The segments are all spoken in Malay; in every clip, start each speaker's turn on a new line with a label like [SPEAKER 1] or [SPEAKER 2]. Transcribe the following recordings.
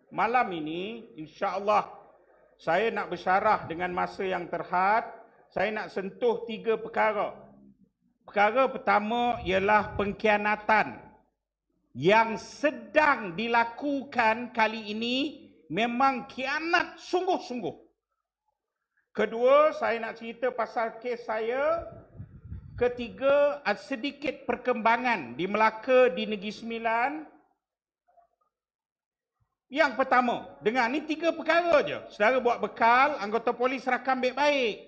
[SPEAKER 1] malam ini insya-Allah saya nak bersyarah dengan masa yang terhad. Saya nak sentuh 3 perkara. Perkara pertama ialah pengkhianatan yang sedang dilakukan kali ini, memang khianat sungguh-sungguh. Kedua, saya nak cerita pasal kes saya. Ketiga, sedikit perkembangan di Melaka, di Negeri Sembilan. Yang pertama, dengar ni 3 perkara je. Saudara buat bekal, anggota polis rakam baik-baik.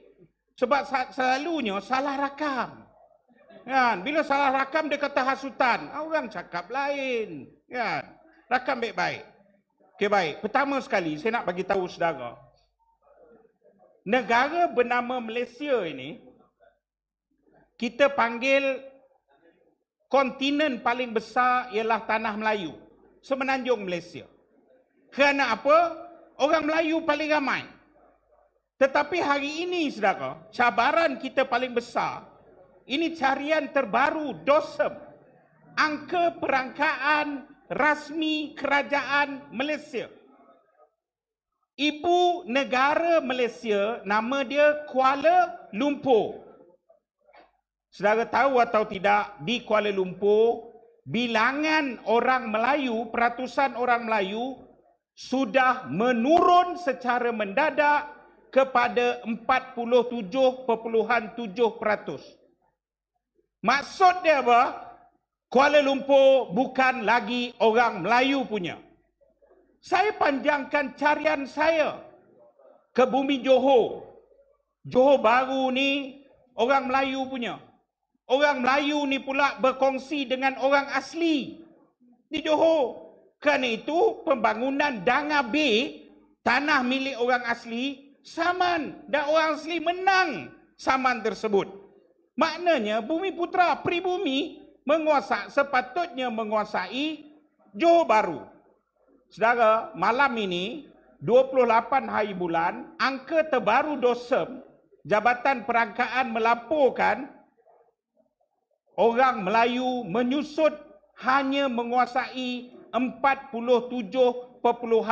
[SPEAKER 1] Sebab selalunya salah rakam. Kan? Bila salah rakam dia kata hasutan. Orang cakap lain. Kan? Rakam baik-baik. Okey, baik. Pertama sekali saya nak bagi tahu saudara. Negara bernama Malaysia ini, kita panggil kontinen paling besar ialah Tanah Melayu. Semenanjung Malaysia. Kerana apa? Orang Melayu paling ramai. Tetapi hari ini, saudara, cabaran kita paling besar, ini carian terbaru DOSEM, angka perangkaan rasmi kerajaan Malaysia. Ibu negara Malaysia, nama dia Kuala Lumpur. Saudara tahu atau tidak, di Kuala Lumpur, bilangan orang Melayu, peratusan orang Melayu, sudah menurun secara mendadak kepada 47.7%. Maksud dia apa? Kuala Lumpur bukan lagi orang Melayu punya. Saya panjangkan carian saya ke bumi Johor. Johor Bahru ni orang Melayu punya. Orang Melayu ni pula berkongsi dengan orang asli di Johor. Kerana itu pembangunan Danga Bay, tanah milik orang asli, saman, dan orang asli menang saman tersebut. Maknanya Bumi Putra Pribumi sepatutnya menguasai Johor Bahru. Saudara, malam ini 28 hari bulan, angka terbaru DOSEM, Jabatan Perangkaan melaporkan orang Melayu menyusut hanya menguasai 47.5%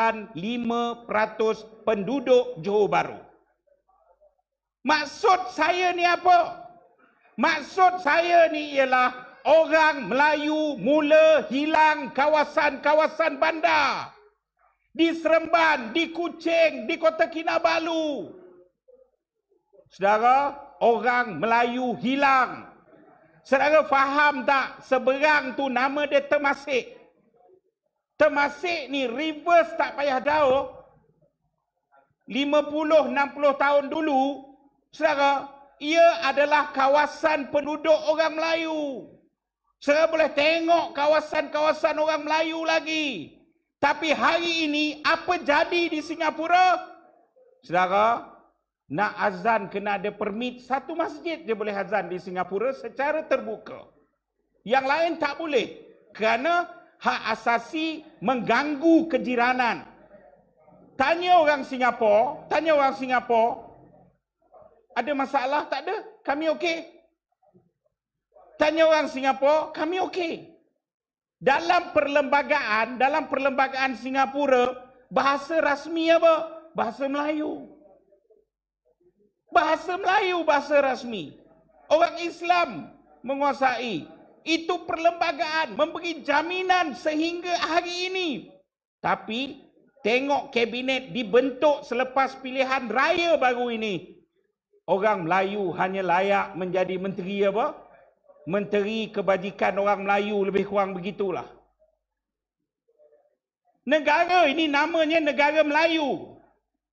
[SPEAKER 1] penduduk Johor Bahru. Maksud saya ni apa? Maksud saya ni ialah orang Melayu mula hilang kawasan-kawasan bandar. Di Seremban, di Kuching, di Kota Kinabalu. Saudara, orang Melayu hilang. Saudara faham tak? Seberang tu nama dia Temasek. Temasek ni reverse tak payah jauh. 50-60 tahun dulu, saudara, ia adalah kawasan penduduk orang Melayu. Saudara boleh tengok kawasan-kawasan orang Melayu lagi. Tapi hari ini, apa jadi di Singapura? Saudara, nak azan kena ada permit. Satu masjid dia boleh azan di Singapura secara terbuka. Yang lain tak boleh. Kerana hak asasi mengganggu kejiranan. Tanya orang Singapura, ada masalah? Tak ada, kami okey. Tanya orang Singapura, kami okey. Dalam perlembagaan Singapura, bahasa rasmi apa? Bahasa Melayu. Bahasa Melayu, bahasa rasmi. Orang Islam menguasai. Itu perlembagaan memberi jaminan sehingga hari ini. Tapi tengok kabinet dibentuk selepas pilihan raya baru ini. Orang Melayu hanya layak menjadi menteri apa? Menteri Kebajikan Orang Melayu, lebih kurang begitulah. Negara ini namanya negara Melayu.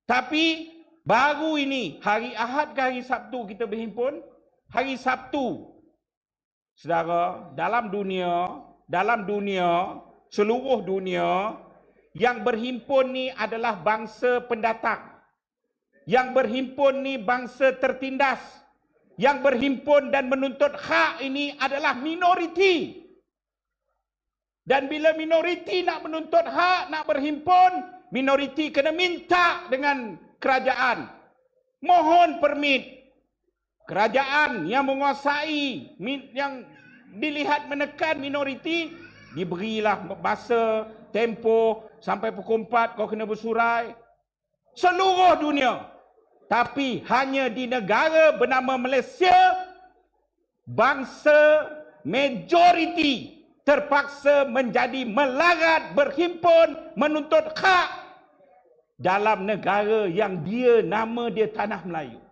[SPEAKER 1] Tapi baru ini, hari Ahad ke hari Sabtu kita berhimpun? Hari Sabtu. Saudara, dalam dunia, seluruh dunia, yang berhimpun ni adalah bangsa pendatang. Yang berhimpun ni bangsa tertindas. Yang berhimpun dan menuntut hak ini adalah minoriti. Dan bila minoriti nak menuntut hak, nak berhimpun, minoriti kena minta dengan kerajaan. Mohon permit. Kerajaan yang menguasai, yang dilihat menekan minoriti, diberilah masa, tempoh sampai pukul 4 kau kena bersurai. Seluruh dunia. Tapi hanya di negara bernama Malaysia, bangsa majoriti terpaksa menjadi melarat, berhimpun, menuntut hak dalam negara yang nama dia Tanah Melayu.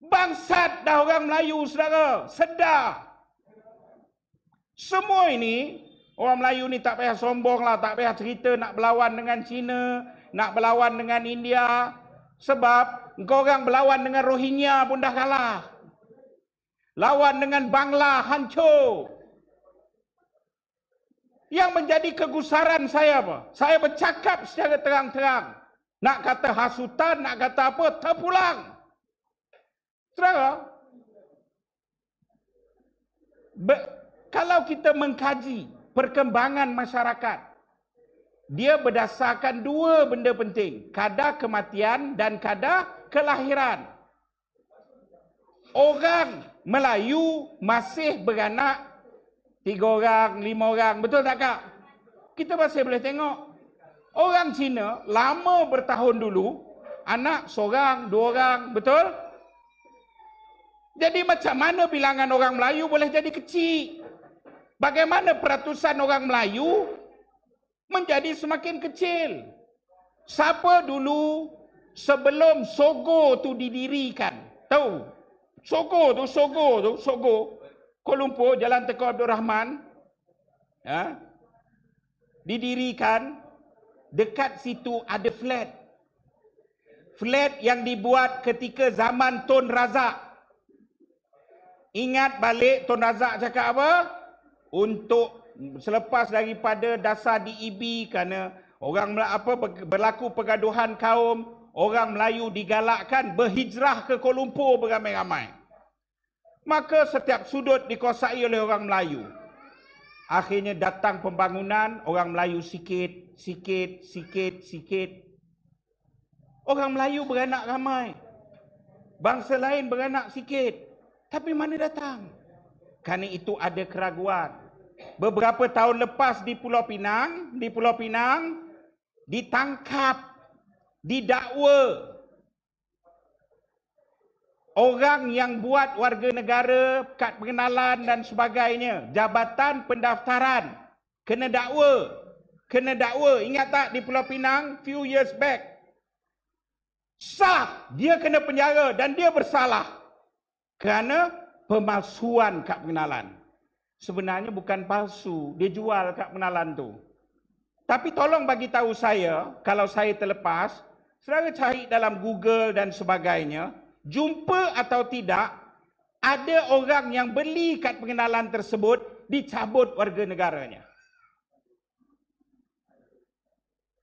[SPEAKER 1] Bangsat dah orang Melayu, saudara. Sedar. Semua ini, orang Melayu ni tak payah sombong lah, tak payah cerita nak berlawan dengan Cina, nak berlawan dengan India. Sebab engkau orang berlawan dengan Rohingya pun dah kalah. Lawan dengan Bangla, hancur. Yang menjadi kegusaran saya apa? Saya bercakap secara terang-terang. Nak kata hasutan, nak kata apa, terpulang. Saudara, kalau kita mengkaji perkembangan masyarakat, dia berdasarkan dua benda penting. Kadar kematian dan kadar kelahiran. Orang Melayu masih beranak 3 orang, 5 orang. Betul tak, Kak? Kita masih boleh tengok. Orang Cina lama bertahun dulu, anak seorang, 2 orang. Betul? Jadi macam mana bilangan orang Melayu boleh jadi kecil? Bagaimana peratusan orang Melayu menjadi semakin kecil? Siapa dulu sebelum Sogo tu didirikan? Tahu? Sogo. Kuala Lumpur, Jalan Tengku Abdul Rahman. Didirikan, dekat situ ada flat. Flat yang dibuat ketika zaman Tun Razak. Ingat balik Tun Razak cakap apa? Untuk selepas daripada dasar DEB, kerana orang berlaku pergaduhan kaum, orang Melayu digalakkan berhijrah ke Kuala Lumpur beramai-ramai. Maka setiap sudut dikuasai oleh orang Melayu. Akhirnya datang pembangunan, orang Melayu sikit. Orang Melayu beranak ramai. Bangsa lain beranak sikit. Tapi mana datang? Kerana itu ada keraguan. Beberapa tahun lepas di Pulau Pinang, ditangkap, didakwa. Orang yang buat warga negara, kad pengenalan dan sebagainya, jabatan pendaftaran, kena dakwa. Ingat tak di Pulau Pinang few years back? Sah, dia kena penjara dan dia bersalah kerana pemalsuan kad pengenalan. Sebenarnya bukan palsu, dia jual kad pengenalan tu. Tapi tolong bagi tahu saya, kalau saya terlepas, saudara cari dalam Google dan sebagainya, jumpa atau tidak, ada orang yang beli kad pengenalan tersebut, dicabut warga negaranya.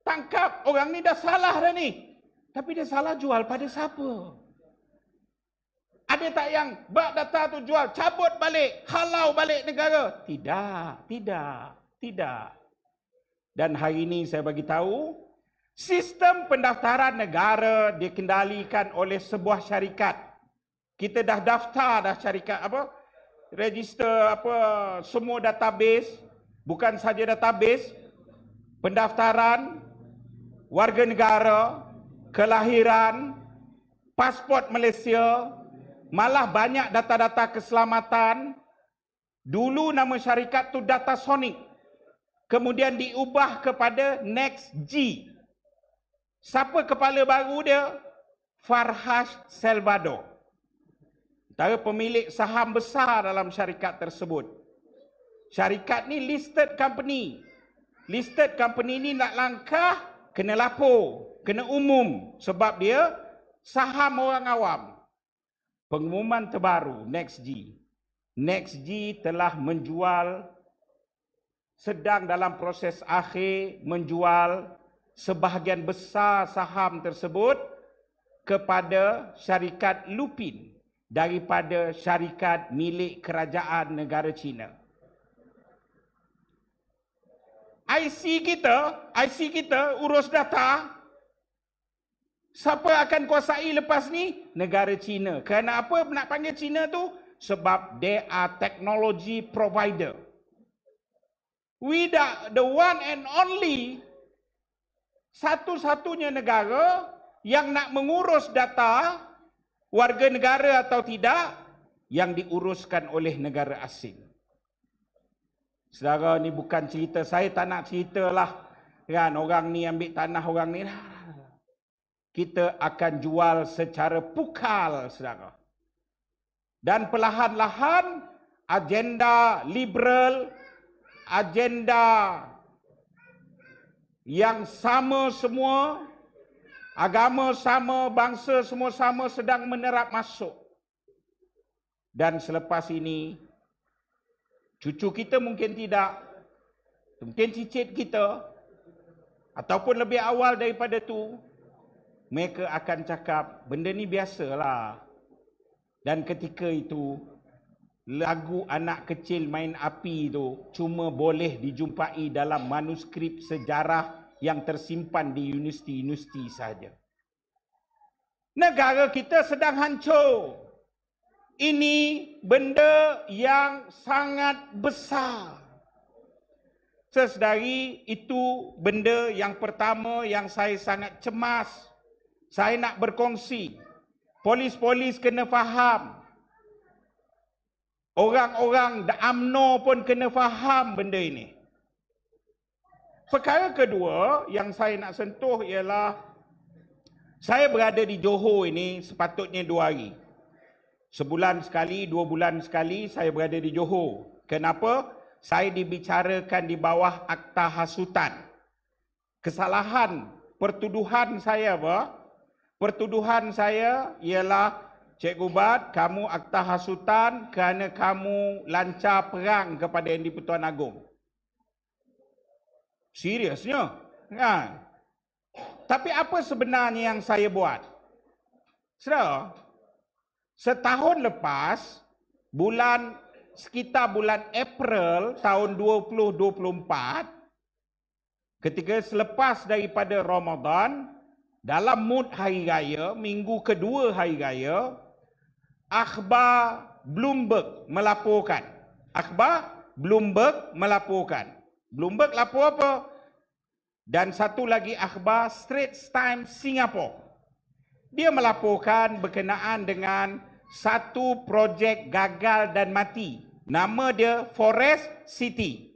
[SPEAKER 1] Tangkap, orang ni dah salah dah ni. Tapi dia salah jual pada siapa? Ada tak yang bak data tu jual, cabut balik, halau balik negara? Tidak. Dan hari ini saya bagi tahu, sistem pendaftaran negara dikendalikan oleh sebuah syarikat. Kita dah daftar dah syarikat apa? Register apa, semua database, bukan saja database, pendaftaran, warga negara, kelahiran, pasport Malaysia, malah banyak data-data keselamatan. Dulu nama syarikat tu Datasonic. Kemudian diubah kepada NextG. Siapa kepala baru dia? Farhas Salvador. Antara pemilik saham besar dalam syarikat tersebut. Syarikat ni listed company. Listed company ni nak langkah, kena lapor, kena umum. Sebab dia saham orang awam. Pengumuman terbaru, NextG. NextG telah menjual, sedang dalam proses akhir menjual sebahagian besar saham tersebut kepada syarikat Lupin daripada syarikat milik kerajaan negara China. IC kita urus data. Siapa akan kuasai lepas ni? Negara China. Kerana apa nak panggil China tu? Sebab they are technology provider. We the one and only satu-satunya negara yang nak mengurus data warga negara atau tidak yang diuruskan oleh negara asing. Saudara, ni bukan cerita, saya tak nak ceritalah kan orang ni ambil tanah orang ni. Kita akan jual secara pukal, saudara. Dan perlahan-lahan agenda liberal, agenda yang sama semua, agama sama, bangsa semua sama sedang menerap masuk. Dan selepas ini, cucu kita mungkin tidak, mungkin cicit kita, ataupun lebih awal daripada tu, mereka akan cakap, benda ni biasalah. Dan ketika itu, lagu anak kecil main api tu cuma boleh dijumpai dalam manuskrip sejarah yang tersimpan di universiti-universiti saja. Negara kita sedang hancur. Ini benda yang sangat besar. Sesedari itu benda yang pertama yang saya sangat cemas. Saya nak berkongsi. Polis-polis kena faham. Orang-orang UMNO pun kena faham benda ini. Perkara kedua yang saya nak sentuh ialah saya berada di Johor ini sepatutnya 2 hari. Sebulan sekali, 2 bulan sekali saya berada di Johor. Kenapa? Saya dibicarakan di bawah akta hasutan. Kesalahan pertuduhan saya apa? Pertuduhan saya ialah, Cikgu Bat, kamu akta hasutan kerana kamu lancar perang kepada Yang di-Pertuan Agong. Seriusnya? Kan? Tapi apa sebenarnya yang saya buat? Saudara, setahun lepas, sekitar bulan April tahun 2024, ketika selepas daripada Ramadan, dalam mood hari raya, minggu kedua hari raya, akhbar Bloomberg melaporkan. Bloomberg lapor apa? Dan satu lagi akhbar Straits Times Singapore. Dia melaporkan berkenaan dengan satu projek gagal dan mati. Nama dia Forest City.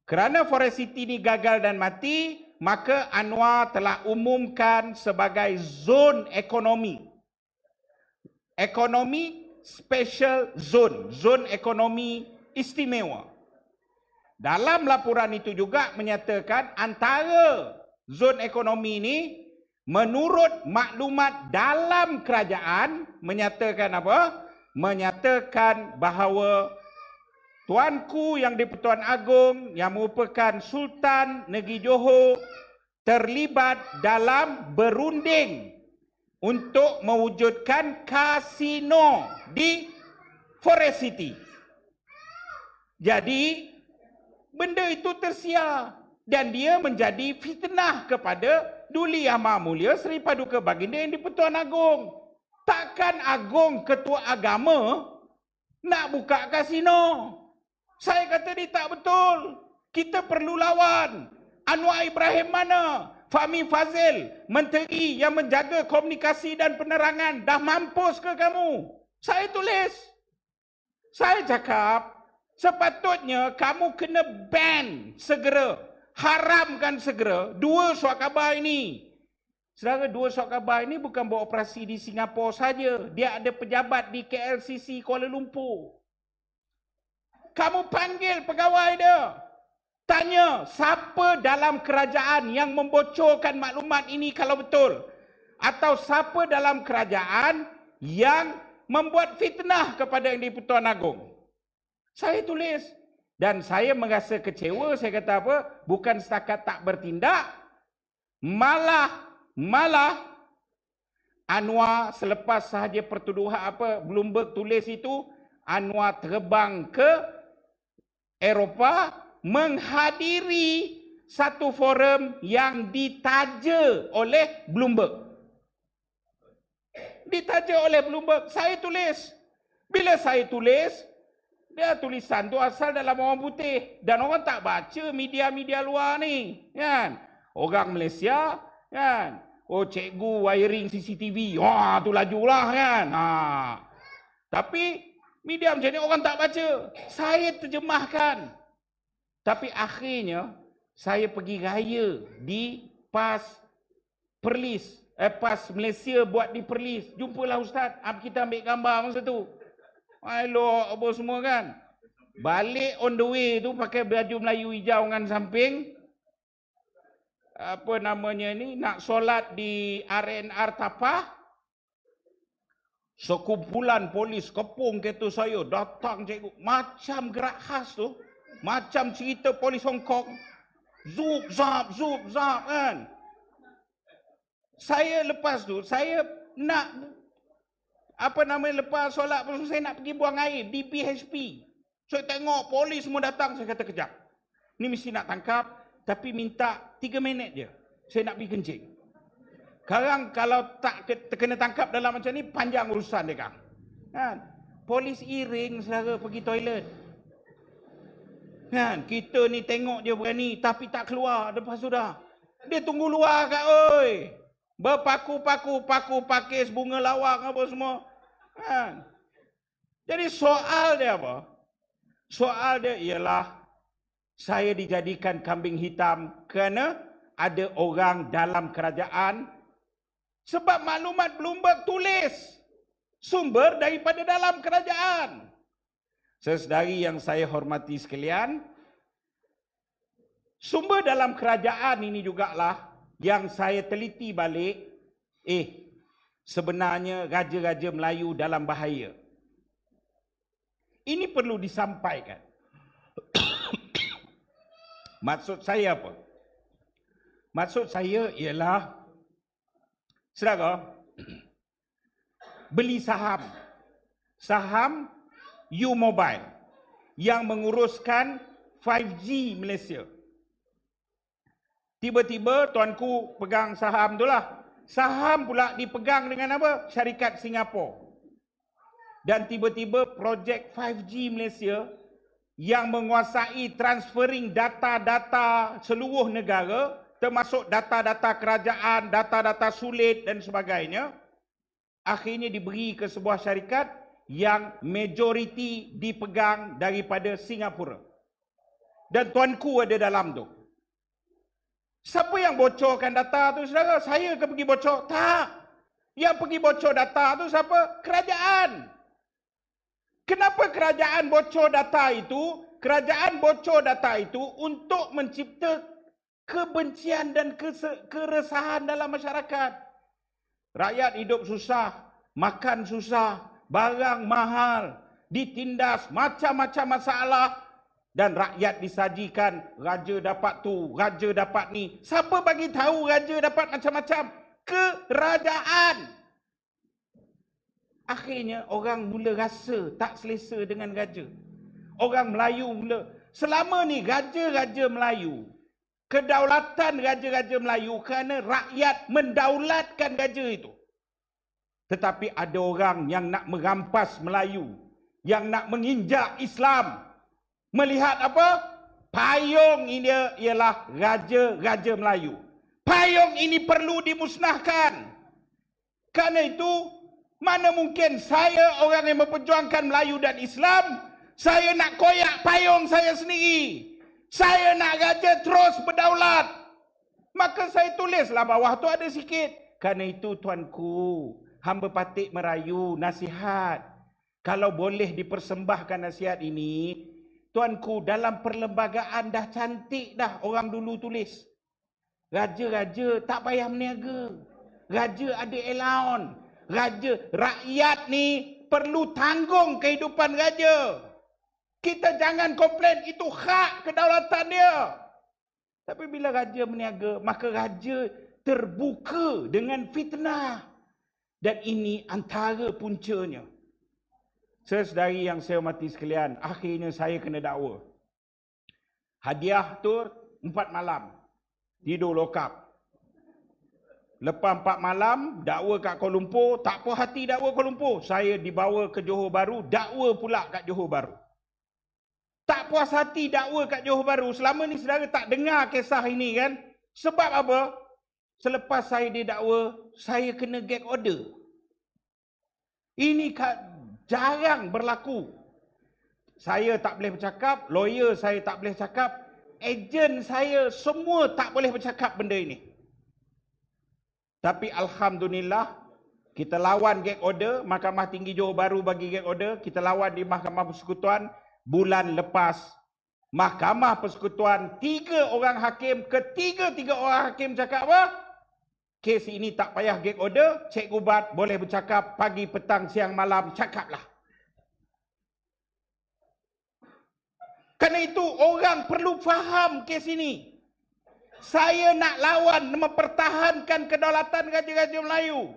[SPEAKER 1] Kerana Forest City ni gagal dan mati, maka Anwar telah umumkan sebagai zon ekonomi. Ekonomi special zone, zon ekonomi istimewa. Dalam laporan itu juga menyatakan antara zon ekonomi ini menurut maklumat dalam kerajaan menyatakan apa? Menyatakan bahawa Tuanku Yang di-Pertuan Agong yang merupakan Sultan Negeri Johor terlibat dalam berunding untuk mewujudkan kasino di Forest City. Jadi, benda itu tersiar dan dia menjadi fitnah kepada Duli Yang Maha Mulia Seri Paduka Baginda Yang di-Pertuan Agong. Takkan Agong Ketua Agama nak buka kasino? Saya kata ni tak betul. Kita perlu lawan. Anwar Ibrahim mana? Fahmi Fazil, menteri yang menjaga komunikasi dan penerangan, dah mampus ke kamu? Saya tulis. Saya cakap, sepatutnya kamu kena ban segera. Haramkan segera 2 surat khabar ini. Saudara, 2 surat khabar ini bukan beroperasi di Singapura saja. Dia ada pejabat di KLCC Kuala Lumpur. Kamu panggil pegawai dia. Tanya, siapa dalam kerajaan yang membocorkan maklumat ini kalau betul? Atau siapa dalam kerajaan yang membuat fitnah kepada Yang di-Pertuan Agong? Saya tulis. Dan saya merasa kecewa, saya kata apa? Bukan setakat tak bertindak, malah Anwar selepas sahaja pertuduhan Bloomberg tulis itu, Anwar terbang ke Eropah menghadiri satu forum yang ditaja oleh Bloomberg. Saya tulis. Bila saya tulis, dia tulisan tu asal dalam orang putih dan orang tak baca media-media luar ni, kan? Orang Malaysia kan, oh cikgu wiring CCTV, wah tu lajulah kan. Tapi media macam ni orang tak baca. Saya terjemahkan. Tapi akhirnya saya pergi raya di PAS Perlis. PAS Malaysia buat di Perlis. Jumpalah Ustaz. Kita ambil gambar masa tu. Elok apa semua kan. Balik on the way tu pakai baju Melayu hijau dengan samping. Apa namanya ni, nak solat di RNR Tapah. Sekumpulan polis kepung kereta saya, datang cikgu. Macam gerak khas tu. Macam cerita polis Hong Kong. Zup, zap kan. Saya lepas tu, saya nak, lepas solat pun saya nak pergi buang air di PHP. Saya tengok polis semua datang, saya kata kejap. Ni mesti nak tangkap, tapi minta 3 minit je. Saya nak pergi kencing. Sekarang kalau tak kena tangkap dalam macam ni, panjang urusan dia kan. Polis iring saudara pergi toilet. Kan, kita ni tengok dia berani, tapi tak keluar. Lepas tu dah. Dia tunggu luar kat, oi. Berpaku-paku, paku pakis, bunga lawak apa semua. Kan. Jadi soal dia apa? Soal dia ialah, saya dijadikan kambing hitam kerana ada orang dalam kerajaan. Sebab maklumat Bloomberg tulis sumber daripada dalam kerajaan. Saudari yang saya hormati sekalian, sumber dalam kerajaan ini jugalah yang saya teliti balik. Sebenarnya raja-raja Melayu dalam bahaya. Ini perlu disampaikan. Maksud saya apa? Maksud saya ialah, saudara, beli saham U-Mobile yang menguruskan 5G Malaysia. Tiba-tiba tuanku pegang saham tu lah. Saham pula dipegang dengan apa? Syarikat Singapura. Dan tiba-tiba projek 5G Malaysia yang menguasai transferring data-data seluruh negara, termasuk data-data kerajaan, data-data sulit dan sebagainya, akhirnya diberi ke sebuah syarikat yang majoriti dipegang daripada Singapura. Dan tuanku ada dalam tu. Siapa yang bocorkan data tu, saudara? Saya ke pergi bocor? Tak. Yang pergi bocor data tu siapa? Kerajaan. Kenapa kerajaan bocor data itu? Kerajaan bocor data itu untuk mencipta kebencian dan keresahan dalam masyarakat. Rakyat hidup susah, makan susah, barang mahal, ditindas macam-macam masalah, dan rakyat disajikan raja dapat tu, raja dapat ni. Siapa bagi tahu raja dapat macam-macam? Kerajaan. Akhirnya orang mula rasa tak selesa dengan raja. Orang Melayu mula, selama ni raja-raja Melayu, kedaulatan raja-raja Melayu kerana rakyat mendaulatkan raja itu. Tetapi ada orang yang nak merampas Melayu, yang nak menginjak Islam. Melihat apa? Payung ini ialah raja-raja Melayu. Payung ini perlu dimusnahkan. Kerana itu, mana mungkin saya orang yang memperjuangkan Melayu dan Islam, saya nak koyak payung saya sendiri. Saya nak raja terus berdaulat. Maka saya tulislah bawah tu ada sikit. Kerana itu tuanku, hamba patik merayu nasihat. Kalau boleh dipersembahkan nasihat ini, tuanku, dalam perlembagaan dah cantik dah orang dulu tulis. Raja-raja tak payah meniaga. Raja ada allowance. Raja, rakyat ni perlu tanggung kehidupan raja. Kita jangan komplain, itu hak kedaulatan dia. Tapi bila raja meniaga, maka raja terbuka dengan fitnah. Dan ini antara puncanya. Saudari yang saya hormati sekalian, akhirnya saya kena dakwa. Hadiah tu 4 malam. Tidur lokap. Lepas 4 malam, dakwa kat Kuala Lumpur. Tak puas hati dakwa Kuala Lumpur. Saya dibawa ke Johor Bahru, dakwa pula kat Johor Bahru. Tak puas hati dakwa kat Johor Bahru. Selama ni saudara tak dengar kisah ini kan? Sebab apa? Selepas saya didakwa, saya kena gag order. Ini jarang berlaku. Saya tak boleh bercakap, lawyer saya tak boleh cakap, ejen saya semua tak boleh bercakap benda ini. Tapi Alhamdulillah, kita lawan gag order, Mahkamah Tinggi Johor baru bagi gag order, kita lawan di Mahkamah Persekutuan bulan lepas. Mahkamah Persekutuan, 3 orang hakim, ketiga-tiga orang hakim cakap apa? Kes ini tak payah gag order, Cikgu Bat boleh bercakap pagi, petang, siang, malam, cakaplah. Kerana itu orang perlu faham kes ini. Saya nak lawan, mempertahankan kedaulatan Raja-Raja Melayu.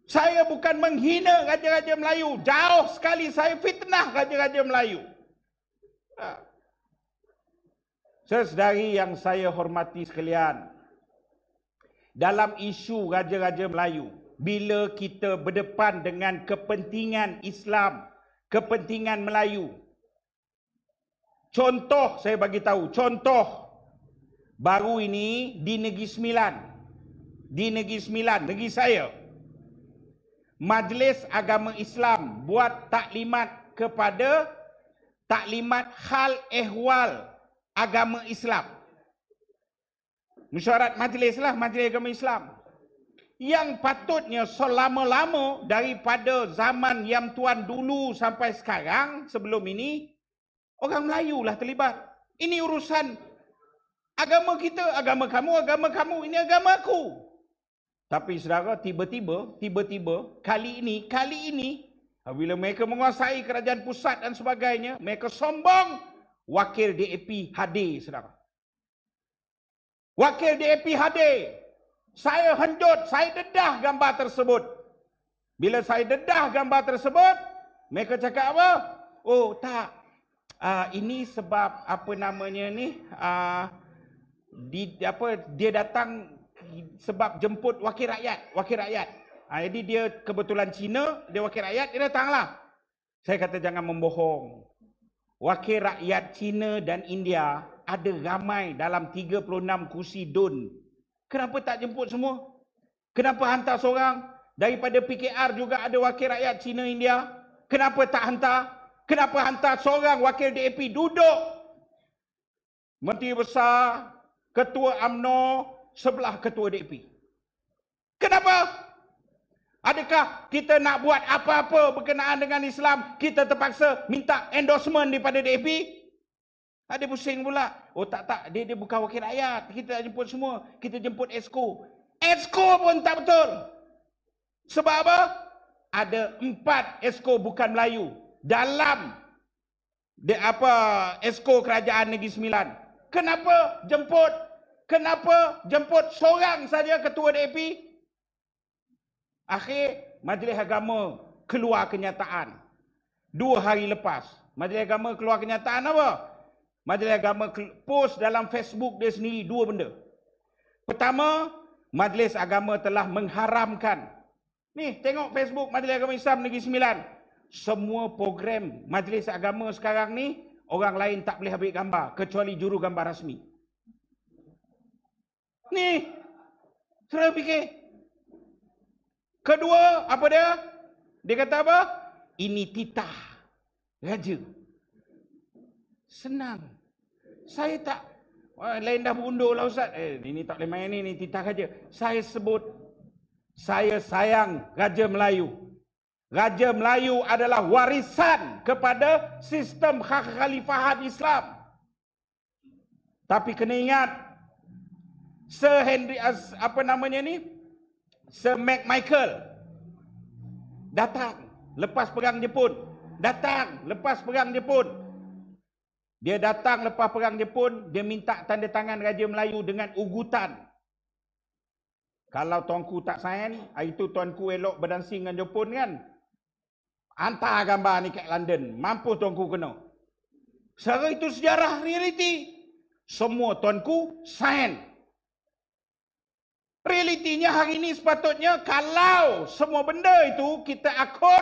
[SPEAKER 1] Saya bukan menghina Raja-Raja Melayu. Jauh sekali saya fitnah Raja-Raja Melayu. Saudari yang saya hormati sekalian, dalam isu Raja-Raja Melayu, bila kita berdepan dengan kepentingan Islam, kepentingan Melayu. Contoh saya bagi tahu, contoh baru ini di Negeri Sembilan. Di Negeri Sembilan, negeri saya. Majlis Agama Islam buat taklimat kepada taklimat hal ehwal agama Islam. Mesyuarat majlis lah, Majlis Agama Islam. Yang patutnya selama-lama daripada zaman Yam Tuan dulu sampai sekarang, sebelum ini, orang Melayu lah terlibat. Ini urusan agama kita, agama kamu, ini agama aku. Tapi saudara, tiba-tiba, kali ini, bila mereka menguasai kerajaan pusat dan sebagainya, mereka sombong, wakil DAP hadir, saudara. Wakil DAP hadir. Saya henjut, saya dedah gambar tersebut. Bila saya dedah gambar tersebut, mereka cakap apa? Oh tak, ini sebab apa namanya ni, dia datang sebab jemput wakil rakyat. Jadi dia kebetulan Cina, dia wakil rakyat, dia datanglah. Saya kata jangan membohong. Wakil rakyat Cina dan India ada ramai dalam 36 kursi DUN. Kenapa tak jemput semua? Kenapa hantar seorang? Daripada PKR juga ada wakil rakyat Cina India. Kenapa tak hantar? Kenapa hantar seorang wakil DAP duduk? Menteri Besar, Ketua UMNO, sebelah Ketua DAP. Kenapa? Adakah kita nak buat apa-apa berkenaan dengan Islam, kita terpaksa minta endorsement daripada DAP? Ada pusing pula. Oh tak, dia bukan wakil rakyat. Kita tak jemput semua. Kita jemput EXCO. EXCO pun tak betul. Sebab apa? Ada 4 EXCO bukan Melayu dalam EXCO Kerajaan Negeri Sembilan. Kenapa jemput seorang saja ketua DAP? Akhir Majlis Agama keluar kenyataan. 2 hari lepas, Majlis Agama keluar kenyataan apa? Majlis Agama post dalam Facebook dia sendiri 2 benda. Pertama, Majlis Agama telah mengharamkan. Ni, tengok Facebook Majlis Agama Islam Negeri Sembilan. Semua program Majlis Agama sekarang ni, orang lain tak boleh ambil gambar, kecuali juru gambar rasmi. Ni, saudara fikir. Kedua, apa dia? Dia kata apa? Ini titah raja. Senang. Saya tak, lain dah berundur lah Ustaz. Ini tak boleh main ni titah raja. Saya sebut, saya sayang Raja Melayu. Raja Melayu adalah warisan kepada sistem kekhalifahan Islam. Tapi kena ingat, Sir Henry, Sir McMichael datang lepas perang Jepun. Dia datang lepas perang Jepun, dia minta tanda tangan Raja Melayu dengan ugutan. Kalau tuanku tak sign, hari tu tuanku elok berdancing dengan Jepun kan. Hantar gambar ni kat London, mampus tuanku kena. Secara itu sejarah realiti. Semua tuanku sign. Realitinya hari ini sepatutnya kalau semua benda itu kita akur,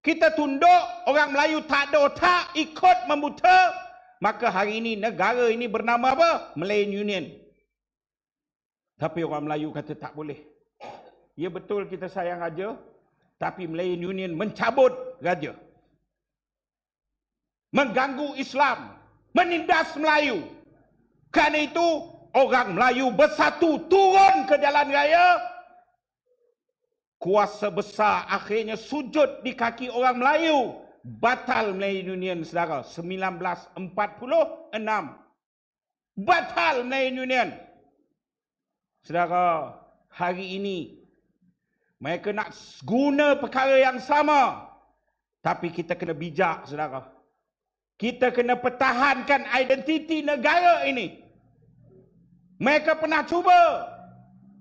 [SPEAKER 1] kita tunduk, orang Melayu tak ada otak, ikut membuta, maka hari ini negara ini bernama apa? Malayan Union. Tapi orang Melayu kata tak boleh. Ya betul kita sayang raja, tapi Malayan Union mencabut raja. Mengganggu Islam, menindas Melayu. Kerana itu orang Melayu bersatu turun ke jalan raya. Kuasa besar akhirnya sujud di kaki orang Melayu. Batal Malayan Union, saudara. 1946. Batal Malayan Union. Saudara, hari ini mereka nak guna perkara yang sama. Tapi kita kena bijak, saudara. Kita kena pertahankan identiti negara ini. Mereka pernah cuba.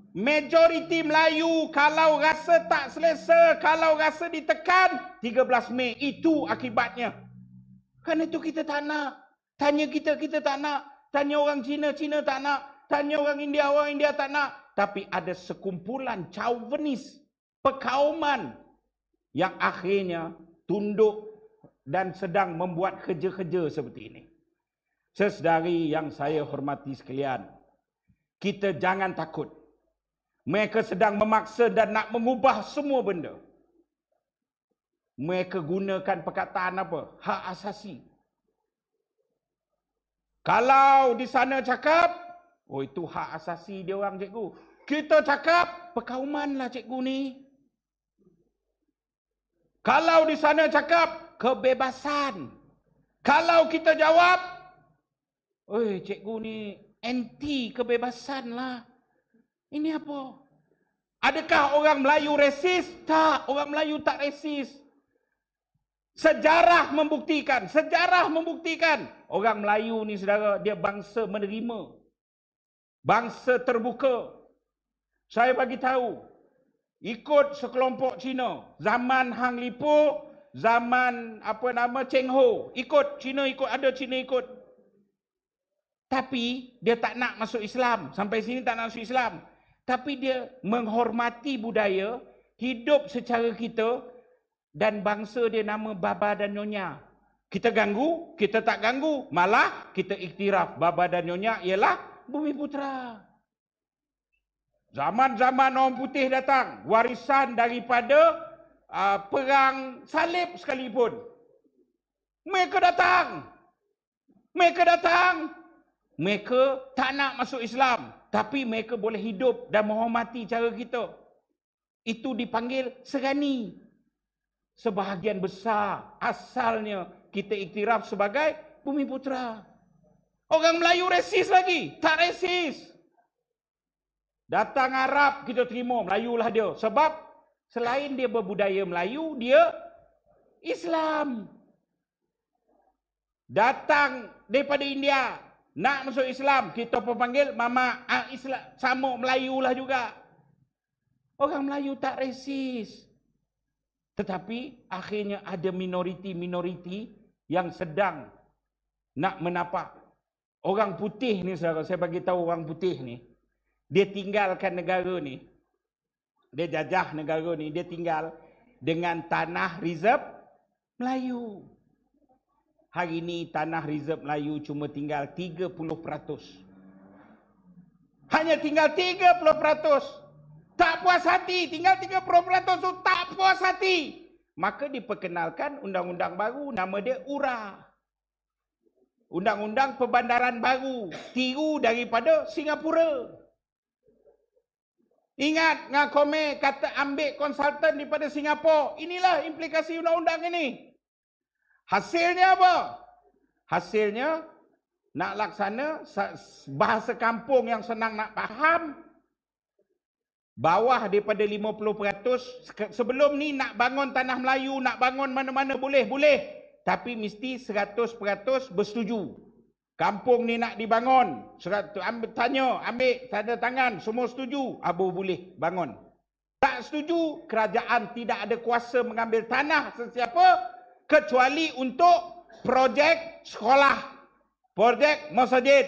[SPEAKER 1] Majoriti Melayu kalau rasa tak selesa, kalau rasa ditekan, 13 Mei itu akibatnya. Kerana itu kita tak nak. Tanya kita tak nak. Tanya orang Cina tak nak. Tanya orang India tak nak. Tapi ada sekumpulan chauvinis, perkauman yang akhirnya tunduk dan sedang membuat kerja-kerja seperti ini. Sesedari yang saya hormati sekalian, kita jangan takut. Mereka sedang memaksa dan nak mengubah semua benda. Mereka gunakan perkataan apa? Hak asasi. Kalau di sana cakap, oh itu hak asasi dia orang, cikgu. Kita cakap, perkauman lah cikgu ni. Kalau di sana cakap, kebebasan. Kalau kita jawab, oi cikgu ni anti kebebasan lah. Ini apa? Adakah orang Melayu resis? Tak, orang Melayu tak resis. Sejarah membuktikan orang Melayu ni, saudara, dia bangsa menerima. Bangsa terbuka. Saya bagi tahu, ikut sekelompok Cina, zaman Hang Lipo, zaman Cheng Ho, ikut Cina ikut, ada Cina ikut. Tapi dia tak nak masuk Islam, sampai sini tak nak masuk Islam. Tapi dia menghormati budaya, hidup secara kita, dan bangsa dia nama Baba dan Nyonya. Kita ganggu, kita tak ganggu, malah kita iktiraf Baba dan Nyonya ialah Bumiputera. Zaman-zaman orang putih datang, warisan daripada perang salib sekalipun. Mereka datang. Mereka tak nak masuk Islam, tapi mereka boleh hidup dan menghormati cara kita. Itu dipanggil serani. Sebahagian besar asalnya kita iktiraf sebagai Bumiputera. Orang Melayu resis lagi? Tak resis. Datang Arab kita terima, Melayulah dia. Sebab selain dia berbudaya Melayu, dia Islam. Datang daripada India, nak masuk Islam, kita pun panggil Mama Islam, sama Melayu lah juga. Orang Melayu tak resis. Tetapi akhirnya ada minoriti-minoriti yang sedang nak menapak. Orang putih ni, saudara, saya bagi tahu orang putih ni, dia tinggalkan negara ni, dia jajah negara ni, dia tinggal dengan tanah reserve Melayu. Hari ini tanah reserve Melayu cuma tinggal 30%. Hanya tinggal 30%. Tak puas hati, tinggal 30% tu tak puas hati. Maka diperkenalkan undang-undang baru, nama dia URA. Undang-undang Perbandaran Baru, tiru daripada Singapura. Ingat, Ngakome kata ambil konsultan daripada Singapura. Inilah implikasi undang-undang ini. Hasilnya apa? Hasilnya nak laksana bahasa kampung yang senang nak faham. Bawah daripada 50%. Sebelum ni nak bangun tanah Melayu, nak bangun mana-mana boleh. Tapi mesti 100% bersetuju. Kampung ni nak dibangun. Ambil tanda tangan, semua setuju. Abu boleh bangun. Tak setuju, kerajaan tidak ada kuasa mengambil tanah sesiapa kecuali untuk projek sekolah, projek masjid,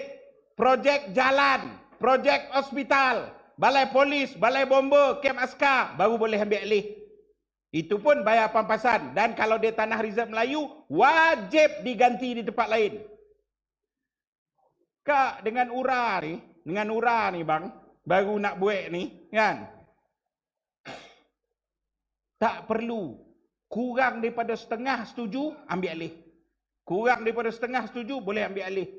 [SPEAKER 1] projek jalan, projek hospital, balai polis, balai bomba, kem askar, baru boleh ambil alih. Itu pun bayar pampasan. Dan kalau dia tanah reserve Melayu, wajib diganti di tempat lain. Kak, dengan URA ni bang, baru nak buat ni, kan? Tak perlu. Kurang daripada setengah setuju, ambil alih. Kurang daripada setengah setuju, boleh ambil alih.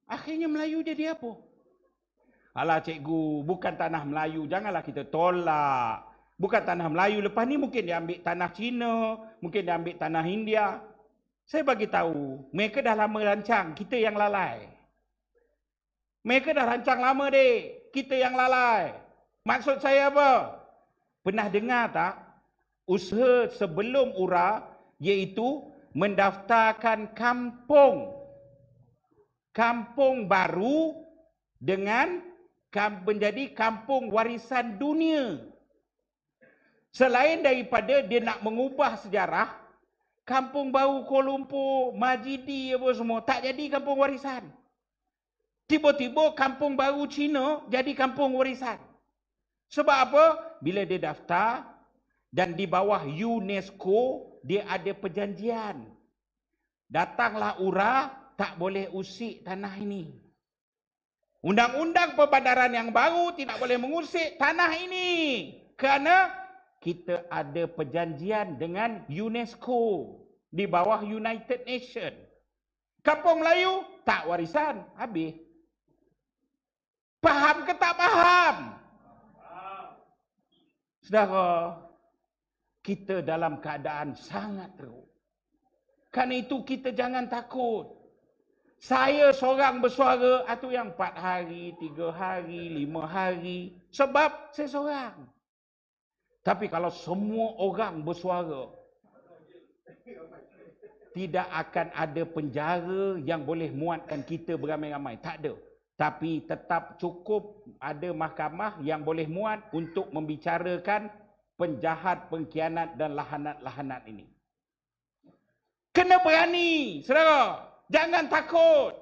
[SPEAKER 1] Akhirnya Melayu jadi apa? Alah cikgu, bukan tanah Melayu, janganlah kita tolak. Bukan tanah Melayu, lepas ni mungkin dia ambil tanah Cina, mungkin dia ambil tanah India. Saya bagi tahu, mereka dah lama rancang, kita yang lalai. Mereka dah rancang lama dek, kita yang lalai. Maksud saya apa? Pernah dengar tak? Usaha sebelum URA, iaitu mendaftarkan kampung. Kampung baru dengan menjadi kampung warisan dunia. Selain daripada dia nak mengubah sejarah, kampung baru Kuala Lumpur, Majidi apa semua, tak jadi kampung warisan. Tiba-tiba kampung baru Cina jadi kampung warisan. Sebab apa? Bila dia daftar dan di bawah UNESCO, dia ada perjanjian. Datanglah URA, tak boleh usik tanah ini. Undang-undang perbandaran yang baru tidak boleh mengusik tanah ini. Kerana kita ada perjanjian dengan UNESCO di bawah United Nations. Kampung Melayu tak warisan, habis. Faham ke tak faham? Saudara, kita dalam keadaan sangat teruk. Kerana itu kita jangan takut. Saya seorang bersuara, atau yang 4 hari, 3 hari, 5 hari. Sebab saya seorang. Tapi kalau semua orang bersuara, tidak akan ada penjara yang boleh muatkan kita beramai-ramai. Tak ada. Tapi tetap cukup ada mahkamah yang boleh muat untuk membicarakan penjahat, pengkhianat dan lahanat-lahanat ini. Kena berani, saudara. Jangan takut.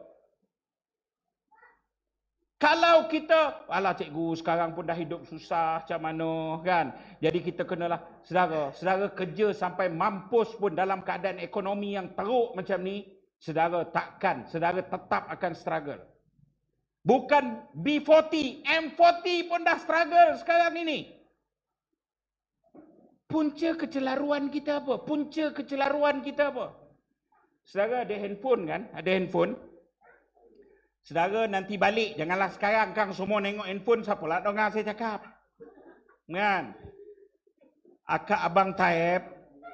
[SPEAKER 1] Kalau kita, alah cikgu sekarang pun dah hidup susah macam mana kan. Jadi kita kenalah, saudara kerja sampai mampus pun dalam keadaan ekonomi yang teruk macam ni, saudara tetap akan struggle. Bukan B40, M40 pun dah struggle sekarang ini. Punca kecelaruan kita apa? Saudara ada handphone kan? Ada handphone. Saudara nanti balik, janganlah sekarang kang semua tengok handphone, siapalah dengar saya cakap. Kan? Akak abang Taib,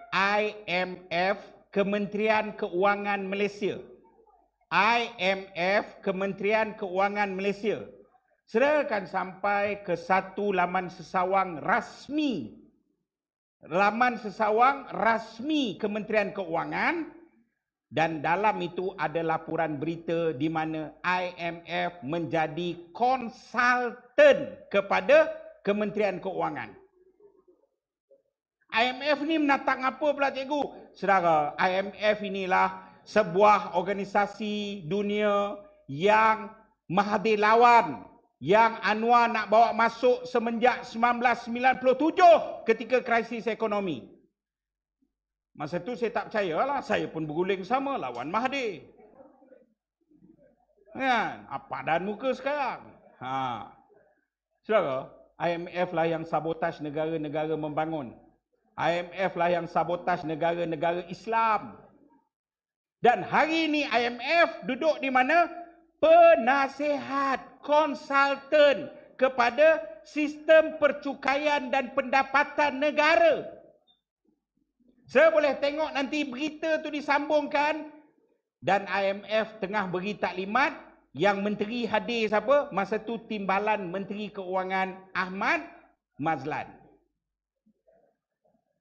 [SPEAKER 1] IMF, Kementerian Keuangan Malaysia. IMF, Kementerian Keuangan Malaysia. Saudara akan sampai ke satu laman sesawang rasmi. Laman sesawang rasmi Kementerian Keuangan. Dan dalam itu ada laporan berita di mana IMF menjadi konsultan kepada Kementerian Keuangan. IMF ni menatang apa pula cikgu? Saudara, IMF inilah sebuah organisasi dunia yang Mahathir lawan, yang Anwar nak bawa masuk semenjak 1997 ketika krisis ekonomi. Masa tu saya tak percayalah, saya pun berguling sama lawan Mahathir. Kan? Apa dan muka sekarang? Saudara, IMF lah yang sabotaj negara-negara membangun. IMF lah yang sabotaj negara-negara Islam. Dan hari ini IMF duduk di mana? Penasihat, konsultan kepada sistem percukaian dan pendapatan negara. Saya boleh tengok nanti berita tu disambungkan dan IMF tengah beri taklimat yang menteri hadir siapa? Masa tu Timbalan Menteri Keuangan Ahmad Mazlan.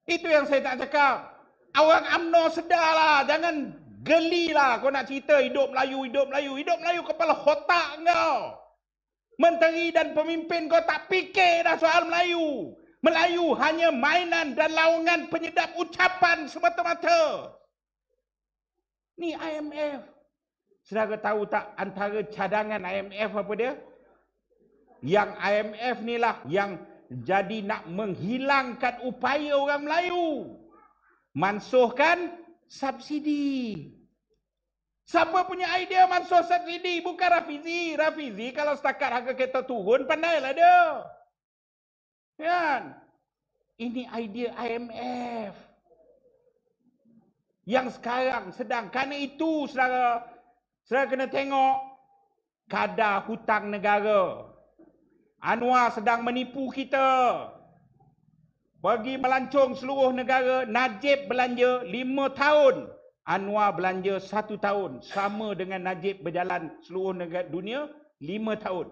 [SPEAKER 1] Itu yang saya tak cakap. Orang UMNO sedarlah, jangan gelilah kau nak cerita hidup Melayu, kepala otak kau. Menteri dan pemimpin kau tak fikir dah soal Melayu. Melayu hanya mainan dan laungan penyedap ucapan semata-mata. Ni IMF. Saudara tahu tak antara cadangan IMF apa dia? Yang IMF ni lah yang jadi nak menghilangkan upaya orang Melayu. Mansuhkan subsidi. Siapa punya idea masuk subsidi? Bukan Rafizi. Rafizi kalau setakat harga kereta turun, pandailah dia. Kan? Ini idea IMF. Yang sekarang sedang. Kerana itu, saudara kena tengok kadar hutang negara. Anwar sedang menipu kita. Bagi melancong seluruh negara, Najib belanja 5 tahun. Anwar belanja 1 tahun. Sama dengan Najib berjalan seluruh negara dunia 5 tahun.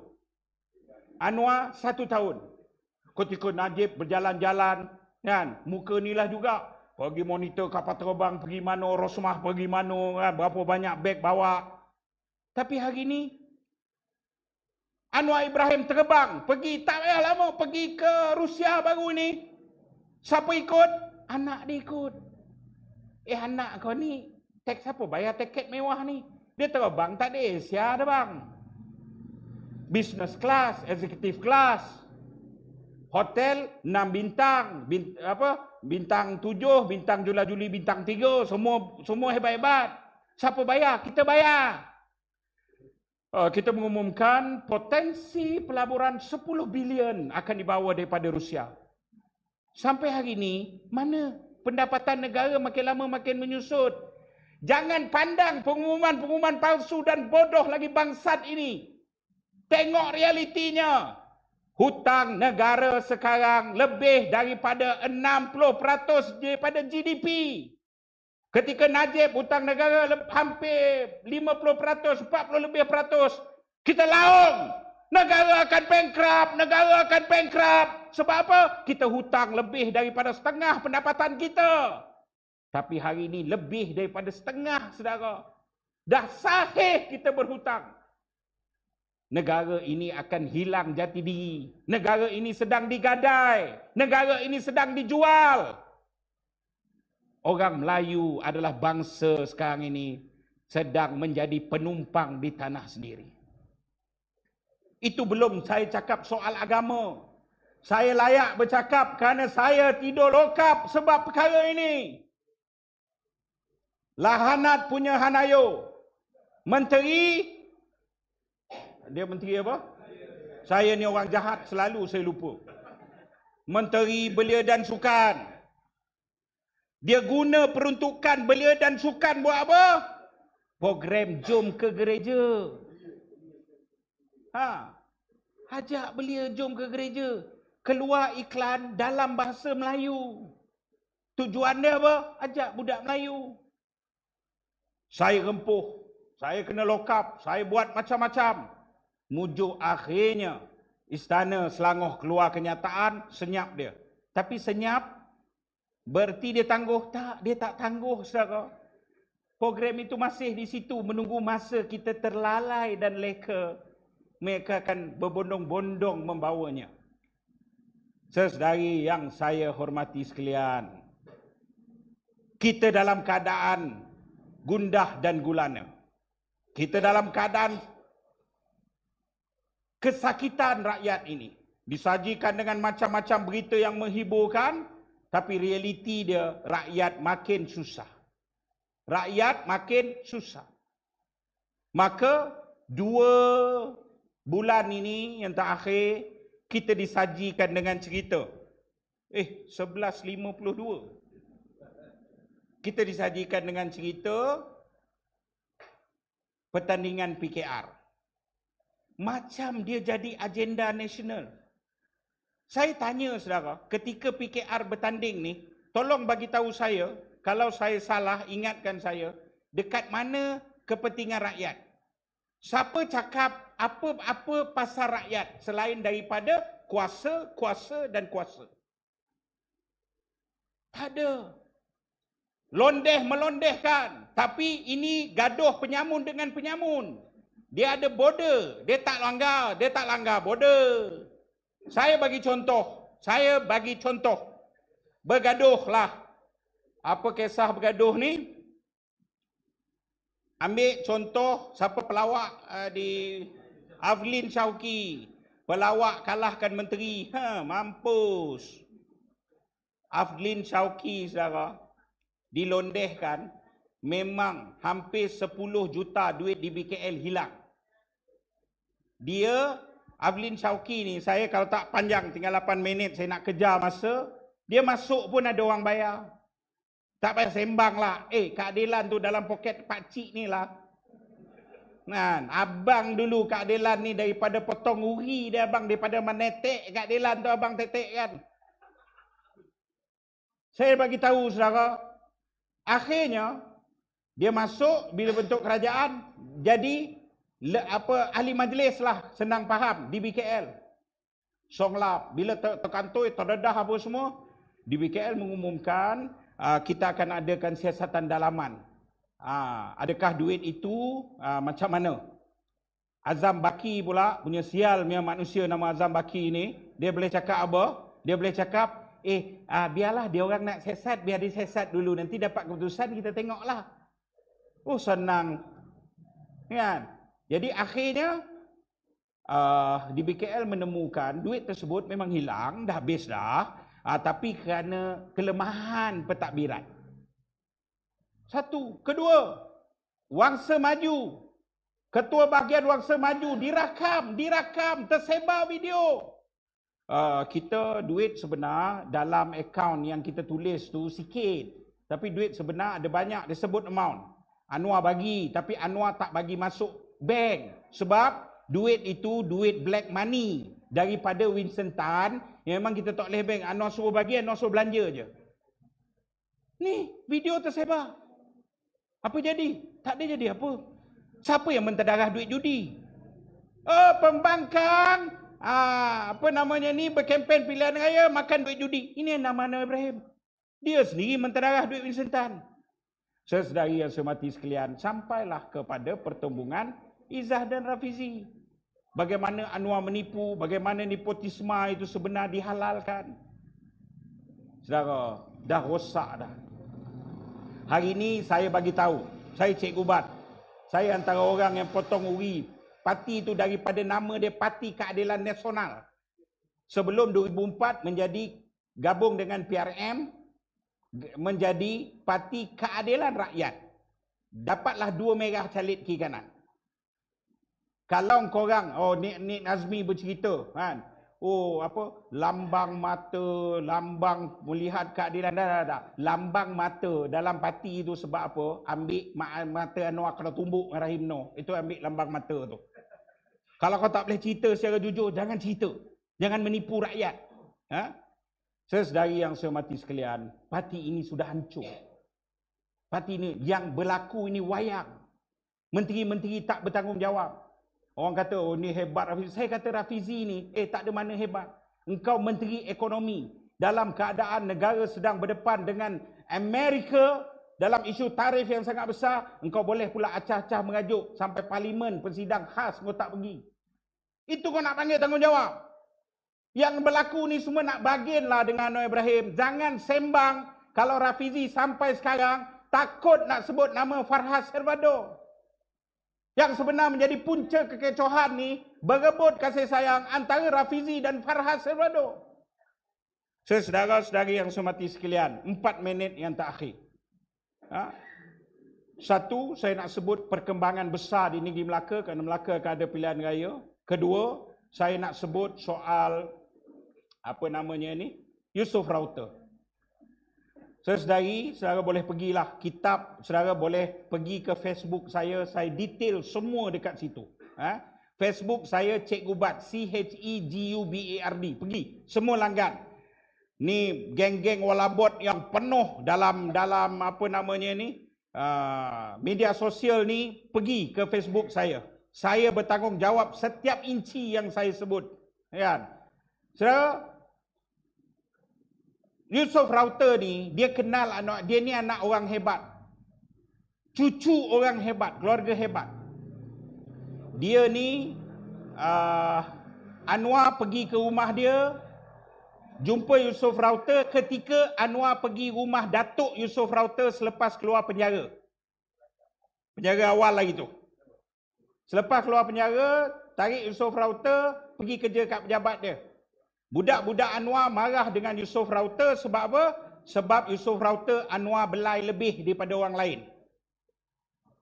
[SPEAKER 1] Anwar 1 tahun. Ketika Najib berjalan-jalan, kan, muka inilah juga. Pergi monitor kapal terbang pergi mana, Rosmah pergi mana, kan, berapa banyak beg bawa. Tapi hari ini, Anwar Ibrahim terbang. Pergi, tak payah lama, pergi ke Rusia baru ni. Siapa ikut? Anak dia ikut. Anak kau ni, siapa bayar tiket mewah ni? Dia terbang tak ada Asia dah bang. Business class, executive class. Hotel 6 bintang, bintang 7, bintang Jula-Juli, bintang 3, semua hebat-hebat. Siapa bayar? Kita bayar. Kita mengumumkan potensi pelaburan 10 bilion akan dibawa daripada Rusia. Sampai hari ini, mana pendapatan negara makin lama makin menyusut. Jangan pandang pengumuman-pengumuman palsu dan bodoh lagi bangsat ini. Tengok realitinya. Hutang negara sekarang lebih daripada 60% daripada GDP. Ketika Najib hutang negara hampir 50%, 40 lebih peratus. Kita laung. Negara akan bankrupt, negara akan bankrupt. Sebab apa? Kita hutang lebih daripada setengah pendapatan kita. Tapi hari ini lebih daripada setengah, saudara. Dah sahih kita berhutang. Negara ini akan hilang jati diri. Negara ini sedang digadai. Negara ini sedang dijual. Orang Melayu adalah bangsa sekarang ini sedang menjadi penumpang di tanah sendiri. Itu belum saya cakap soal agama. Saya layak bercakap kerana saya tidur lokap sebab perkara ini. Lahanat punya Hanayo. Menteri, dia menteri apa? Saya ni orang jahat, selalu saya lupa. Menteri Belia dan Sukan. Dia guna peruntukan belia dan sukan buat apa? Program Jom ke Gereja. Ajak belia jom ke gereja. Keluar iklan dalam bahasa Melayu. Tujuan dia apa? Ajak budak Melayu. Saya rempuh. Saya kena lock up. Saya buat macam-macam. Mujuk akhirnya Istana Selangor keluar kenyataan, senyap dia. Tapi senyap berarti dia tangguh? Tak, dia tak tangguh, saudara. Program itu masih di situ menunggu masa kita terlalai dan leka. Mereka akan berbondong-bondong membawanya. Saudari yang saya hormati sekalian, kita dalam keadaan gundah dan gulana. Kita dalam keadaan kesakitan rakyat ini. Disajikan dengan macam-macam berita yang menghiburkan, tapi realiti dia, rakyat makin susah. Rakyat makin susah. Maka 2 bulan ini yang terakhir, kita disajikan dengan cerita. 11.52. Kita disajikan dengan cerita pertandingan PKR. Macam dia jadi agenda nasional. Saya tanya saudara, ketika PKR bertanding ni, tolong bagi tahu saya, kalau saya salah, ingatkan saya, dekat mana kepentingan rakyat? Siapa cakap apa-apa pasal rakyat selain daripada kuasa, kuasa dan kuasa? Tak ada. Londeh-melondehkan. Tapi ini gaduh penyamun dengan penyamun. Dia ada border. Dia tak langgar border. Saya bagi contoh. Bergaduhlah. Apa kisah bergaduh ni? Ambil contoh siapa pelawak di Aflin Syauqi. Pelawak kalahkan menteri. Mampus. Aflin Syauqi saudara dilondehkan. memang hampir 10 juta duit di BKL hilang. Dia, Avlin Syauqi ni, saya kalau tak panjang, tinggal 8 minit saya nak kejar masa, dia masuk pun ada orang bayar. Tak payah sembang lah. Keadilan tu dalam poket pakcik ni lah. Kan, abang dulu keadilan ni daripada potong uri dia abang, daripada menetek keadilan tu abang tetek kan. Saya bagi tahu saudara, akhirnya dia masuk bila bentuk kerajaan jadi ahli majlis lah, senang faham di BKL. Songlap bila terkantoi terdedah apa semua, di BKL mengumumkan kita akan adakan siasatan dalaman. Adakah duit itu macam mana? Azam Baki pula punya sial punya manusia nama Azam Baki ni, dia boleh cakap apa? Dia boleh cakap, biarlah dia orang nak siasat, biar dia siasat dulu, nanti dapat keputusan kita tengoklah. Oh senang. Kan? Jadi akhirnya di BKL menemukan duit tersebut memang hilang, dah habis dah, tapi kerana kelemahan pentadbiran. Satu. Kedua, Wangsa Maju. Ketua bahagian Wangsa Maju dirakam, tersebar video. Kita duit sebenar dalam akaun yang kita tulis tu sikit. Tapi duit sebenar ada banyak, dia sebut amount. Anwar bagi, tapi Anwar tak bagi masuk bank. Sebab duit itu duit black money daripada Winston Tan. Yang memang kita tak boleh bank. Anwar suruh bagi, Anwar suruh belanja je. Ni, video tersebar. Apa jadi? Tak ada jadi apa. Siapa yang menterdarah duit judi? Pembangkang. Berkempen pilihan raya, makan duit judi. Ini yang nama Anwar Ibrahim. Dia sendiri menterdarah duit Winston Tan. Saudari yang saya hormati sekalian, sampailah kepada pertembungan Izzah dan Rafizi. Bagaimana Anwar menipu, bagaimana nepotisme itu sebenar dihalalkan. Saudara, dah rosak dah. Hari ini saya bagi tahu, saya Cikgu Bat. Saya antara orang yang potong uri parti itu daripada nama dia Parti Keadilan Nasional. Sebelum 2004 menjadi gabung dengan PRM, menjadi Parti Keadilan Rakyat. Dapatlah 2 merah calit kiri kanan. Kalau korang, Nik Nazmi bercerita, kan? Lambang mata, lambang melihat keadilan, dah. Lambang mata dalam parti itu sebab apa? Ambil mata Anwar kena tumbuk dengan Rahim Noh. Itu ambil lambang mata tu. Kalau kau tak boleh cerita secara jujur, jangan cerita. Jangan menipu rakyat. Saudari yang saya hormati sekalian, parti ini sudah hancur. Parti ini yang berlaku ini wayang. Menteri-menteri tak bertanggungjawab. Orang kata, ni hebat Rafizi. Saya kata Rafizi ni, tak ada mana hebat. Engkau Menteri Ekonomi. Dalam keadaan negara sedang berdepan dengan Amerika dalam isu tarif yang sangat besar, engkau boleh pula acah-acah mengajuk sampai parlimen, pensidang khas, engkau tak pergi. Itu kau nak panggil tanggungjawab. Yang berlaku ni semua nak bagianlah dengan Anwar Ibrahim. Jangan sembang kalau Rafizi sampai sekarang takut nak sebut nama Farhas Hervado. Yang sebenar menjadi punca kekecohan ni berebut kasih sayang antara Rafizi dan Farhas Hervado. Saudara-saudari yang saya hormati sekalian, 4 minit yang terakhir. Satu, saya nak sebut perkembangan besar di negeri Melaka kerana Melaka akan ada pilihan raya. Kedua, saya nak sebut soal Yusof Router. Saudari, saudara boleh pergilah kitab, saudara boleh pergi ke Facebook saya detail semua dekat situ. Facebook saya Cikgu Bat, CHEGUBARD. Pergi, semua langgan. Ni geng-geng walabot yang penuh dalam media sosial ni, pergi ke Facebook saya. Saya bertanggungjawab setiap inci yang saya sebut. Kan? Saudara, Yusof Router ni, dia kenal anak, dia ni anak orang hebat. Cucu orang hebat, keluarga hebat. Dia ni, Anwar pergi ke rumah dia, jumpa Yusof Router ketika Anwar pergi rumah Datuk Yusof Router selepas keluar penjara. Penjara awal lagi tu. Selepas keluar penjara, tarik Yusof Router, pergi kerja kat pejabat dia. Budak-budak Anwar marah dengan Yusof Router sebab apa? Sebab Yusof Router Anwar belai lebih daripada orang lain.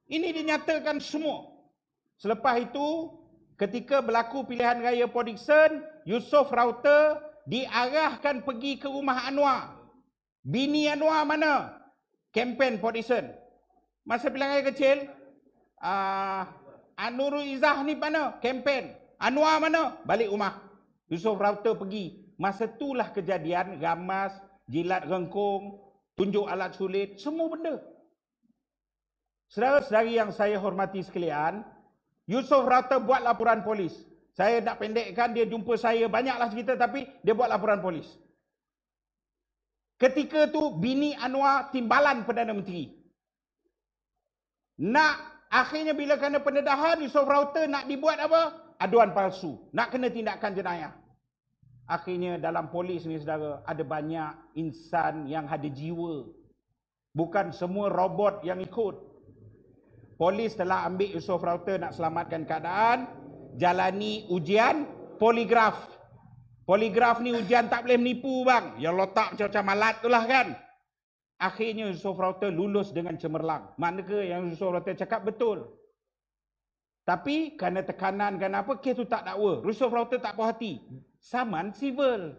[SPEAKER 1] Ini dinyatakan semua. Selepas itu, ketika berlaku pilihan raya Port Dickson, Yusof Rawta diarahkan pergi ke rumah Anwar. Bini Anwar mana? Kempen Port Dickson. Masa pilihan raya kecil, Anurul Izzah ni mana? Kempen. Anwar mana? Balik rumah. Yusof Rawta pergi. Masa itulah kejadian ramas, jilat rengkung, tunjuk alat sulit, semua benda. Saudara-saudari yang saya hormati sekalian, Yusof Rawta buat laporan polis. Saya nak pendekkan, dia jumpa saya, banyaklah cerita, tapi dia buat laporan polis. Ketika tu bini Anwar timbalan Perdana Menteri. Akhirnya bila kena pendedahan, Yusof Rawta nak dibuat apa? Aduan palsu. Nak kena tindakan jenayah. Akhirnya dalam polis ni saudara, ada banyak insan yang ada jiwa. Bukan semua robot yang ikut. Polis telah ambil Yusof Rawta nak selamatkan keadaan, jalani ujian poligraf. Poligraf ni ujian tak boleh menipu bang. Yang letak macam-macam alat tu lah kan. Akhirnya Yusof Rawta lulus dengan cemerlang. Manakah yang Yusof Rawta cakap betul. Tapi kerana tekanan, kerana apa, kes tu tak dakwa. Yusof Rawta tak puas hati. Saman sivil.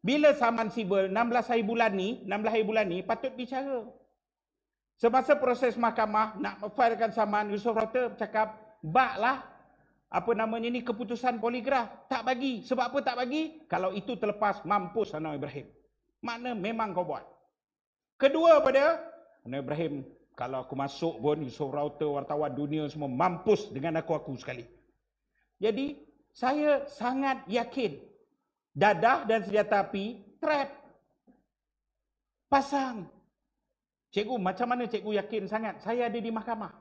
[SPEAKER 1] Bila saman sivil, 16 hari bulan ni patut bicara. Semasa proses mahkamah nak filekan saman, Yusof Rawta cakap, baklah keputusan poligraf. Tak bagi. Sebab apa tak bagi? Kalau itu terlepas, mampus Anwar Ibrahim. Makna memang kau buat. Kedua pada Anwar Ibrahim, kalau aku masuk pun Yusof Rawta, wartawan dunia semua mampus dengan aku sekali. Jadi saya sangat yakin dadah dan senjata api trap. Pasang. Cikgu, macam mana cikgu yakin sangat? Saya ada di mahkamah.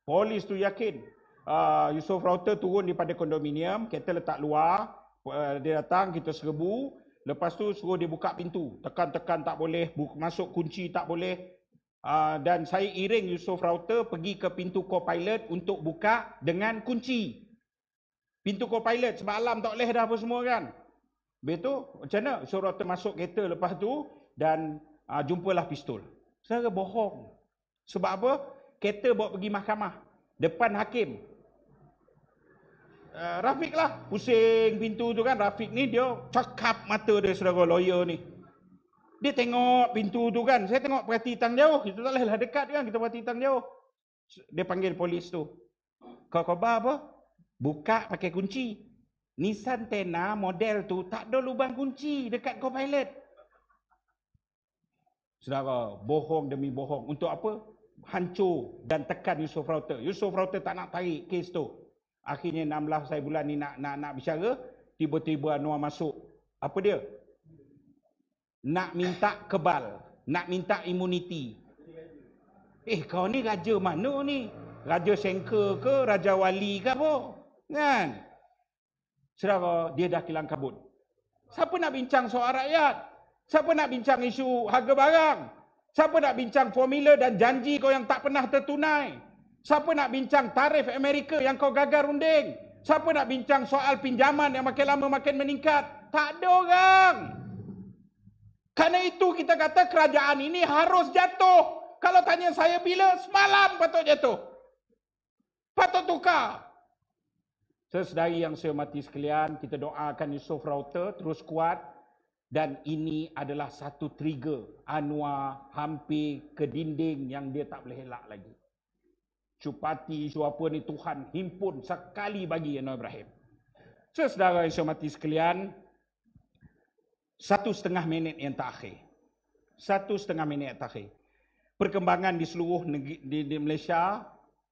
[SPEAKER 1] Polis tu yakin. Yusof Rawta turun daripada kondominium, kereta letak luar, dia datang, kita serbu. Lepas tu suruh dia buka pintu. Tekan-tekan tak boleh, masuk kunci tak boleh. Dan saya iring Yusof Rawta pergi ke pintu co-pilot untuk buka dengan kunci. Pintu co-pilot, sebab alam tak boleh dah apa semua kan. Habis tu, macam mana? Yusof Rawta masuk kereta lepas tu dan jumpalah pistol. Saya bohong. Sebab apa? Kereta bawa pergi mahkamah. Depan hakim. Rafiq lah pusing pintu tu kan. Rafiq ni dia cakap mata dia saudara lawyer ni. Dia tengok pintu tu kan. Saya tengok perhati tang jauh. Kita tak bolehlah dekat kan. Kita perhati tang jauh. Dia panggil polis tu. Kau khabar apa? Buka pakai kunci. Nissan Tena model tu tak ada lubang kunci dekat co-pilot. Saudara, bohong demi bohong. Untuk apa? Hancur dan tekan Yusof Rawta. Yusof Rawta tak nak tarik kes tu. Akhirnya 16 hari bulan ni nak bicara, tiba-tiba Anwar masuk. Apa dia? Nak minta kebal, nak minta imuniti. Kau ni raja mana ni? Raja Sengke ke, Raja Wali ke apa? Kan? Saudara, dia dah kilang kabut. Siapa nak bincang soal rakyat? Siapa nak bincang isu harga barang? Siapa nak bincang formula dan janji kau yang tak pernah tertunai? Siapa nak bincang tarif Amerika yang kau gagal runding? Siapa nak bincang soal pinjaman yang makin lama makin meningkat? Tak ada orang. Karena itu kita kata kerajaan ini harus jatuh. Kalau tanya saya bila, semalam patut jatuh. Patut tukar. Saudari yang saya hormati sekalian, kita doakan Yusof Rawta terus kuat. Dan ini adalah satu trigger Anwar hampir ke dinding yang dia tak boleh elak lagi. Cupati isu apa ni Tuhan himpun sekali bagi Anwar Ibrahim. Saudara yang saya hormati sekalian, 1,5 minit yang terakhir. 1,5 minit yang terakhir. Perkembangan di seluruh negeri di Malaysia,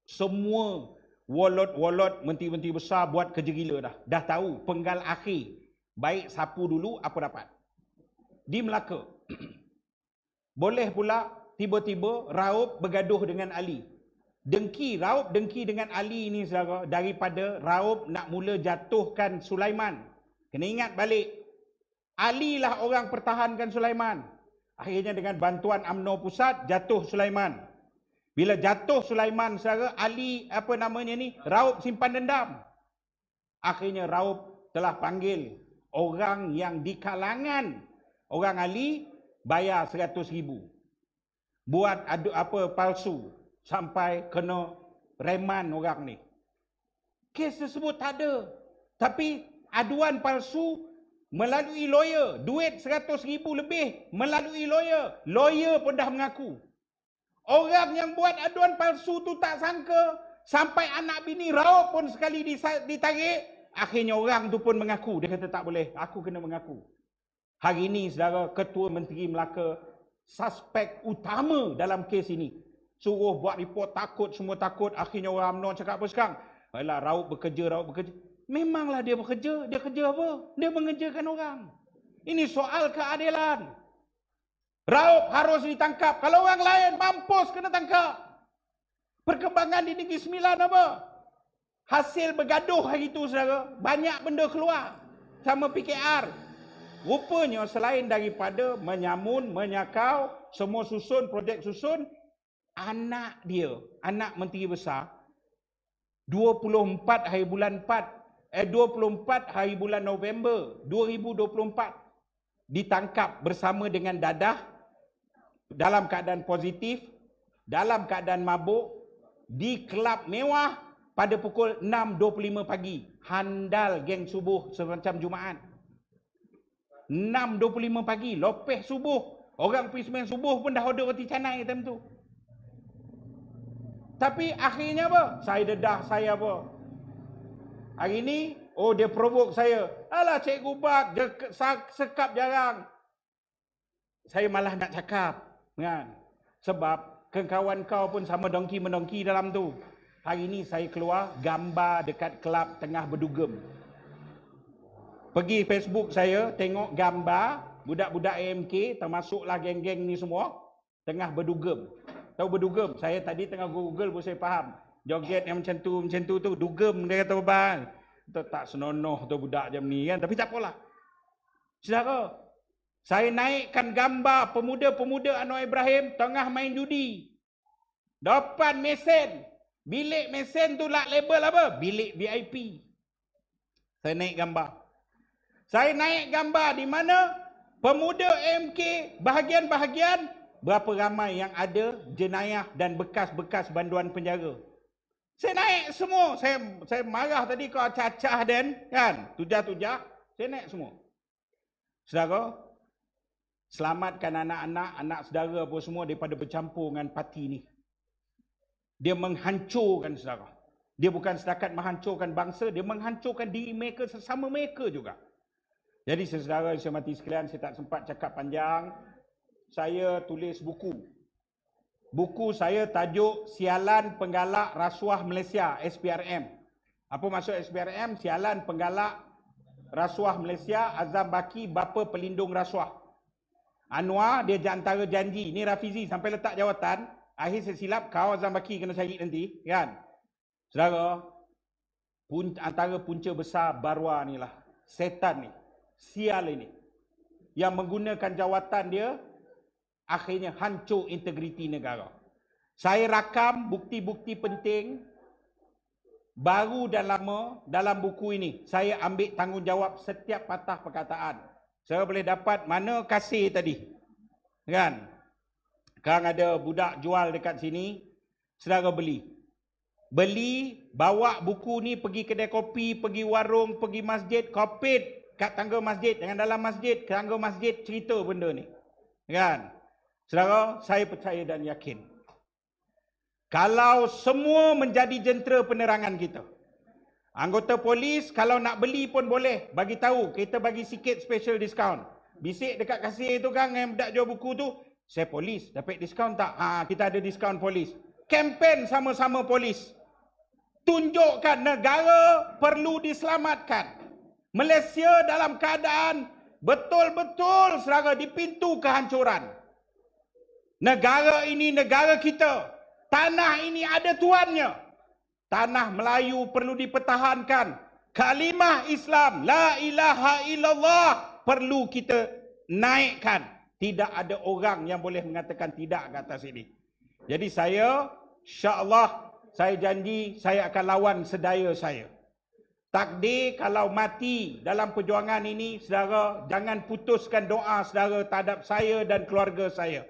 [SPEAKER 1] semua wallet menteri-menteri besar buat kerja gila dah. Dah tahu penggal akhir. Baik sapu dulu apa dapat. Di Melaka. Boleh pula tiba-tiba Raub bergaduh dengan Ali. Raub dengki dengan Ali ini saudara, daripada Raub nak mula jatuhkan Sulaiman. Kena ingat balik, Ali lah orang pertahankan Sulaiman. Akhirnya dengan bantuan UMNO pusat jatuh Sulaiman. Bila jatuh Sulaiman saudara, Ali Raub simpan dendam. Akhirnya Raub telah panggil orang yang di kalangan orang Ali bayar 100,000. buat palsu sampai kena reman orang ni. Kes tersebut tak ada. Tapi aduan palsu melalui lawyer, duit 100,000 lebih melalui lawyer. Lawyer pun dah mengaku. Orang yang buat aduan palsu tu tak sangka, sampai anak bini Rauf pun sekali ditarik. Akhirnya orang tu pun mengaku. Dia kata tak boleh, aku kena mengaku. Hari ini saudara Ketua Menteri Melaka, suspek utama dalam kes ini, suruh buat report, takut, semua takut. Akhirnya orang UMNO cakap apa sekarang? Alah, Rauf bekerja. Memanglah dia bekerja. Dia kerja apa? Dia mengerjakan orang. Ini soal keadilan. Rauf harus ditangkap. Kalau orang lain mampus kena tangkap. Perkembangan di Negeri Sembilan apa? Hasil bergaduh hari itu, saudara. Banyak benda keluar. Sama PKR. Rupanya selain daripada menyamun, menyakau, semua susun, projek susun, anak dia, anak Menteri Besar, 24 hari bulan November 2024 ditangkap bersama dengan dadah dalam keadaan positif, dalam keadaan mabuk di kelab mewah pada pukul 6.25 pagi. Handal geng subuh semacam Jumaat. 6.25 pagi, lopeh subuh. Orang pergi sembahyang subuh pun dah order roti canai time tu. Tapi akhirnya apa? Saya dedah, saya apa? Hari ni, dia provoke saya. Alah Cikgu Bak, dia sekap jarang. Saya malah nak cakap. Kan? Sebab kawan kau pun sama dongki-mendongki dalam tu. Hari ni saya keluar gambar dekat kelab tengah berdugem. Pergi Facebook saya, tengok gambar budak-budak AMK, termasuklah geng-geng ni semua, tengah berdugem. Tahu berdugem? Saya tadi tengah Google pun saya faham. Joget yang macam tu dugem dia kata bang. Tak senonoh tu budak jam ni kan, tapi tak apalah. Saudara, saya naikkan gambar pemuda-pemuda Anwar Ibrahim tengah main judi. Depan mesin. Bilik mesin tu lah label apa? Bilik VIP. Saya naik gambar. Saya naik gambar di mana pemuda MK bahagian-bahagian berapa ramai yang ada jenayah dan bekas-bekas banduan penjara. Saya naik semua. Saya marah tadi kau cacah dan kan, tujah-tujah. Saya naik semua. Saudara, selamatkan anak-anak, anak saudara apa semua daripada bercampur dengan parti ni. Dia menghancurkan saudara. Dia bukan setakat menghancurkan bangsa, dia menghancurkan diri mereka sesama mereka juga. Jadi saudara yang saya hormati sekalian, saya tak sempat cakap panjang. Saya tulis buku. Buku saya tajuk Sialan Penggalak Rasuah Malaysia, SPRM. Apa maksud SPRM? Sialan Penggalak Rasuah Malaysia, Azam Baki, Bapa Pelindung Rasuah. Anwar, dia antara janji. Ni Rafizi sampai letak jawatan. Akhir saya silap, kau Azam Baki kena cari nanti. Kan? Saudara, antara punca besar Barwa ni lah. Setan ni. Sial ini. Yang menggunakan jawatan dia, akhirnya hancur integriti negara. Saya rakam bukti-bukti penting baru dan lama dalam buku ini. Saya ambil tanggungjawab setiap patah perkataan. Saya boleh dapat mana kasih tadi. Kan? Sekarang ada budak jual dekat sini. Saudara beli. Beli, bawa buku ni pergi kedai kopi, pergi warung, pergi masjid, kopit kat tangga masjid. Jangan dalam masjid, ke tangga masjid cerita benda ni. Kan? Saudara, saya percaya dan yakin. Kalau semua menjadi jentera penerangan kita. Anggota polis, kalau nak beli pun boleh. Bagi tahu, kita bagi sikit special discount. Bisik dekat kasir tu kan, yang budak jual buku tu, saya polis, dapat diskaun tak? Kita ada diskaun polis. Kempen sama-sama polis. Tunjukkan negara perlu diselamatkan. Malaysia dalam keadaan betul-betul saudara di pintu kehancuran. Negara ini negara kita. Tanah ini ada tuannya. Tanah Melayu perlu dipertahankan. Kalimah Islam, la ilaha illallah, perlu kita naikkan. Tidak ada orang yang boleh mengatakan tidak ke atas ini. Jadi saya, insya-Allah, saya janji saya akan lawan sedaya saya. Takdir kalau mati dalam perjuangan ini, saudara, jangan putuskan doa saudara terhadap saya dan keluarga saya.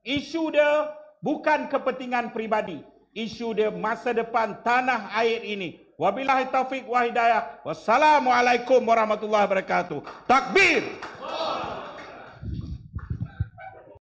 [SPEAKER 1] Isu dia bukan kepentingan peribadi. Isu dia masa depan tanah air ini. Wabillahi taufik wa hidayah. Wassalamualaikum warahmatullahi wabarakatuh. Takbir!